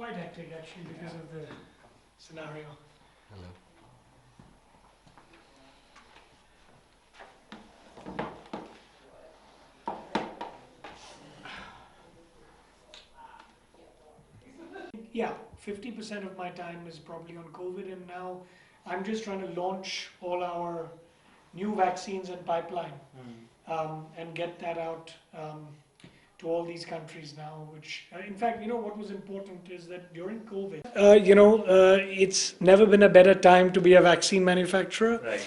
quite hectic actually because of the scenario. Hello. Yeah, 50% of my time is probably on COVID, and now I'm just trying to launch all our new vaccines and pipeline and get that out to all these countries now. Which, in fact, what was important is that during COVID, it's never been a better time to be a vaccine manufacturer. Right.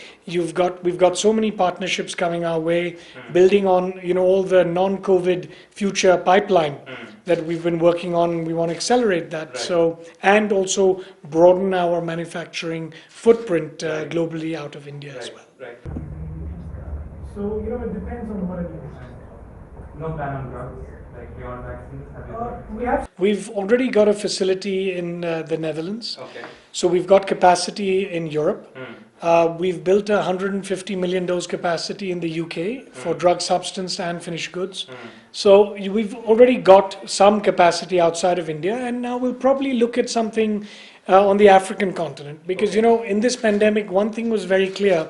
We've got so many partnerships coming our way, building on all the non-COVID future pipeline that we've been working on. We want to accelerate that. Right. So, and also broaden our manufacturing footprint Right. globally out of India as Right. well. Right. So it depends on what it is. No ban on drugs, like beyond vaccines? We've already got a facility in the Netherlands. Okay. So we've got capacity in Europe. Mm. We've built a 150 million dose capacity in the UK for drug substance and finished goods. So we've already got some capacity outside of India, and now we'll probably look at something on the African continent. Because, in this pandemic, one thing was very clear.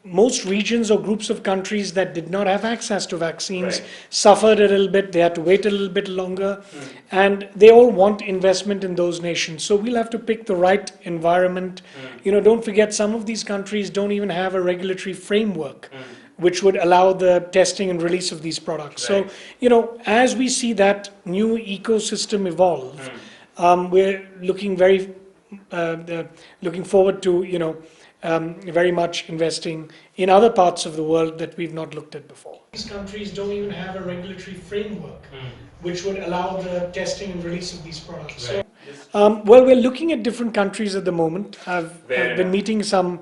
Most regions or groups of countries that did not have access to vaccines Right. suffered a little bit. They had to wait a little bit longer, and they all want investment in those nations. So we'll have to pick the right environment. Don't forget, some of these countries don't even have a regulatory framework which would allow the testing and release of these products. Right. So, as we see that new ecosystem evolve, we're looking looking forward to, very much investing in other parts of the world that we've not looked at before. These countries don't even have a regulatory framework which would allow the testing and release of these products. Right. Well, we're looking at different countries at the moment. I've been meeting some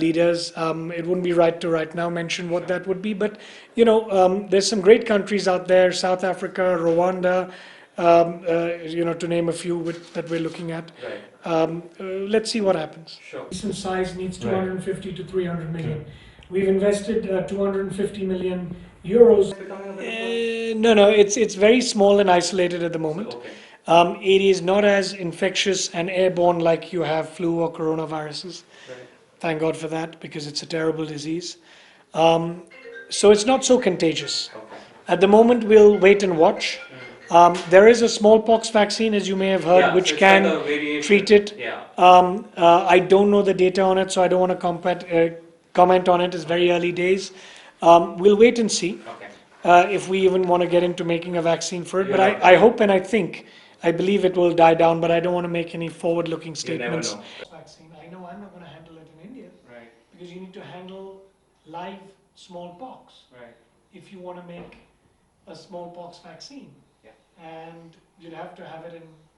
leaders. It wouldn't be right to right now mention what that would be, but there's some great countries out there: South Africa, Rwanda, to name a few that we're looking at. Right. Let's see what happens. Sure. Decent size needs 250 to 300 million. We've invested 250 million euros. No, it's very small and isolated at the moment. Okay. It is not as infectious and airborne like you have flu or coronaviruses. Right. Thank God for that, because it's a terrible disease. So it's not so contagious. Okay. At the moment, we'll wait and watch. There is a smallpox vaccine, as you may have heard, Yeah, which so it's can like a variation. treat it. Yeah. I don't know the data on it, so I don't want to comment on it. It's very early days. We'll wait and see if we even want to get into making a vaccine for it. But I hope and I believe it will die down, but I don't want to make any forward-looking statements. You never know. Vaccine. I know I'm not going to handle it in India. Right. Because you need to handle live smallpox Right. if you want to make a smallpox vaccine. Yeah. And you'd have to have it in